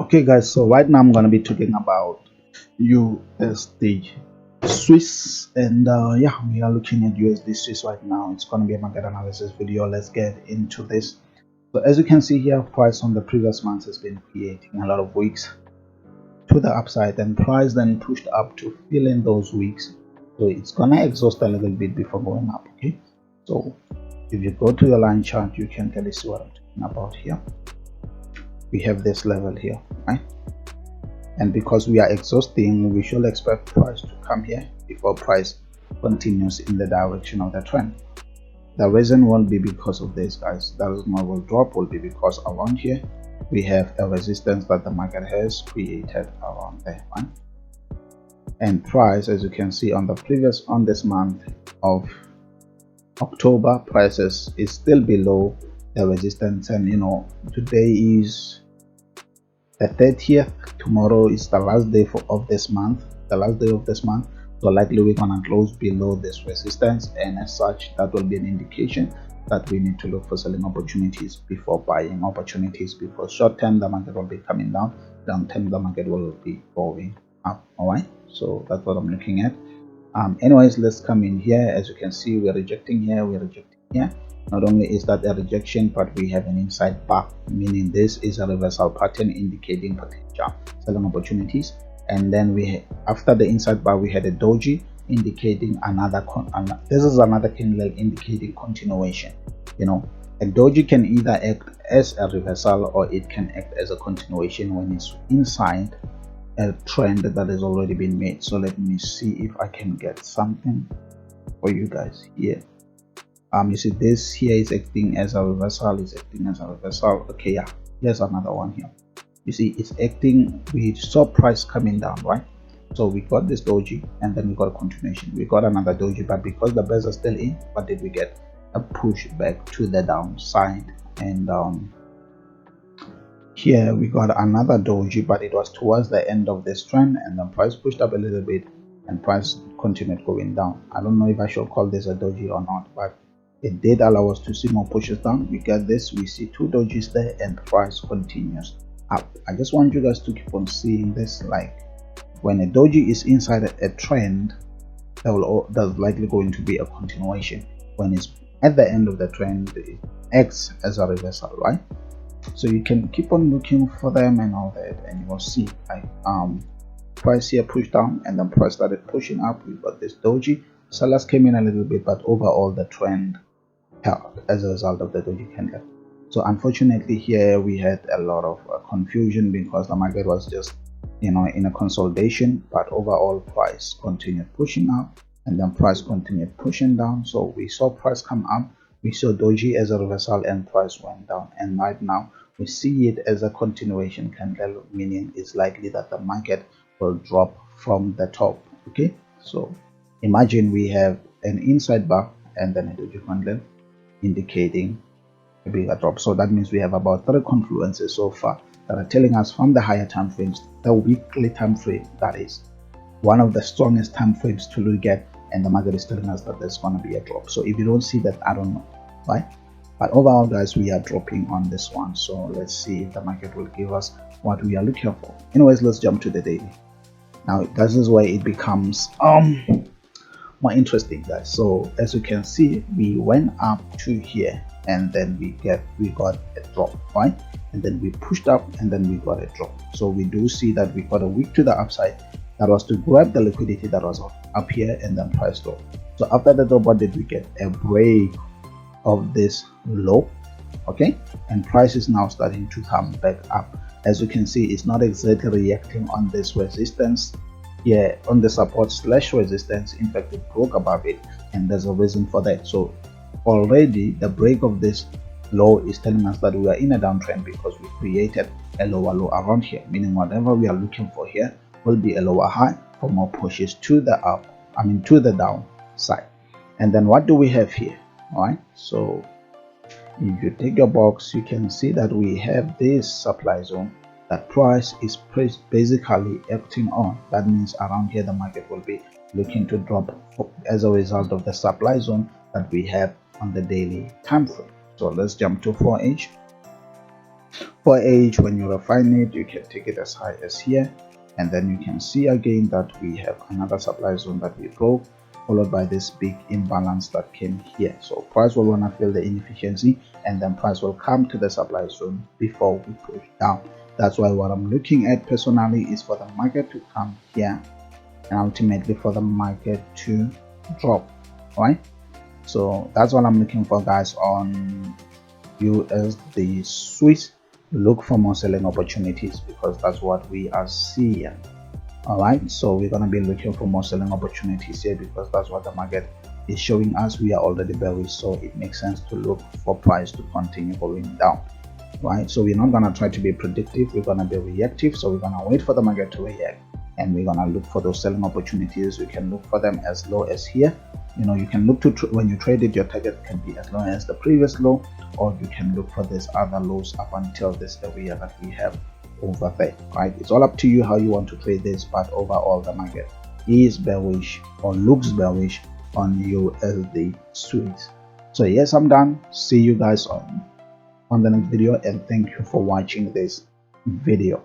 Okay guys, so right now I'm going to be talking about USD Swiss, and yeah, we are looking at USD Swiss right now. It's going to be a market analysis video. Let's get into this. So as you can see here, price on the previous month has been creating a lot of wicks to the upside, and price then pushed up to fill in those wicks. So it's going to exhaust a little bit before going up. Okay, so if you go to the line chart, you can clearly see what I'm talking about here. We have this level here, right? And because we are exhausting, we should expect price to come here before price continues in the direction of the trend. The reason won't be because of this, guys. The reason why will drop will be because around here we have a resistance that the market has created around there, right? And price, as you can see on this month of October, prices is still below the resistance. And today is the 30th. Tomorrow is the last day of this month, so likely we're gonna close below this resistance, and as such that will be an indication that we need to look for selling opportunities before buying opportunities, because short term the market will be coming down, long term the market will be going up. All right, so that's what I'm looking at. Anyways, let's come in here. As you can see, we're rejecting here, Not only is that a rejection, but we have an inside bar, meaning this is a reversal pattern indicating potential selling opportunities. And then after the inside bar, we had a doji indicating this is another candle indicating continuation. A doji can either act as a reversal or it can act as a continuation when it's inside a trend that has already been made. So let me see if I can get something for you guys here. You see this here is acting as a reversal, Okay, yeah, here's another one here. You see it's acting, we saw price coming down, right? So we got this doji and then we got a continuation, we got another doji, but because the bears are still in, what did we get? A push back to the downside. And here we got another doji, but it was towards the end of this trend, and then price pushed up a little bit and price continued going down. I don't know if I should call this a doji or not, but it did allow us to see more pushes down. We get this, we see two dojis there, and price continues up. I just want you guys to keep on seeing this. Like when a doji is inside a trend, there's likely going to be a continuation. When it's at the end of the trend, it acts as a reversal, right? So you can keep on looking for them and all that, and you will see like price here pushed down and then price started pushing up. We got this doji, sellers came in a little bit, but overall the trend held as a result of the doji candle. So unfortunately here we had a lot of confusion because the market was just in a consolidation, but overall price continued pushing up and then price continued pushing down. So we saw price come up, we saw doji as a reversal, and price went down, and right now we see it as a continuation candle, meaning it's likely that the market will drop from the top. Okay, so imagine we have an inside bar and then a doji candle indicating a bigger drop. So that means we have about 3 confluences so far that are telling us from the higher time frames, the weekly time frame, that is one of the strongest time frames to look at, and the market is telling us that there's going to be a drop. So if you don't see that, I don't know, right? But overall, guys, we are dropping on this one. So let's see if the market will give us what we are looking for. Anyways, let's jump to the daily. Now this is where it becomes more interesting, guys. So as you can see, we went up to here and then we got a drop, right? And then we pushed up and then we got a drop. So we do see that we got a wick to the upside that was to grab the liquidity that was up here, and then price drop. So after the drop, what did we get? A break of this low, okay? And price is now starting to come back up. As you can see, it's not exactly reacting on this resistance here, on the support / resistance. In fact, it broke above it, and there's a reason for that. So already the break of this low is telling us that we are in a downtrend, because we created a lower low around here, meaning whatever we are looking for here will be a lower high for more pushes to the to the downside. And then what do we have here? All right, so if you take your box, you can see that we have this supply zone that price is basically acting on. That means around here the market will be looking to drop as a result of the supply zone that we have on the daily time frame. So let's jump to 4H. For age, when you refine it, you can take it as high as here, and then you can see again that we have another supply zone that we broke, followed by this big imbalance that came here. So price will want to fill the inefficiency, and then price will come to the supply zone before we push down. That's why what I'm looking at personally is for the market to come here and ultimately for the market to drop, right? So that's what I'm looking for, guys, on USD Swiss. Look for more selling opportunities because that's what we are seeing. All right, so we're going to be looking for more selling opportunities here because that's what the market is showing us. We are already bearish, so it makes sense to look for price to continue going down, right? So we're not going to try to be predictive, we're going to be reactive. So we're going to wait for the market to react, and we're going to look for those selling opportunities. We can look for them as low as here. You can look to when you trade it, your target can be as low as the previous low, or you can look for these other lows up until this area that we have over there, right? It's all up to you how you want to trade this, but overall the market is bearish or looks bearish on USD Swiss. So yes, I'm done. See you guys on the next video, and thank you for watching this video.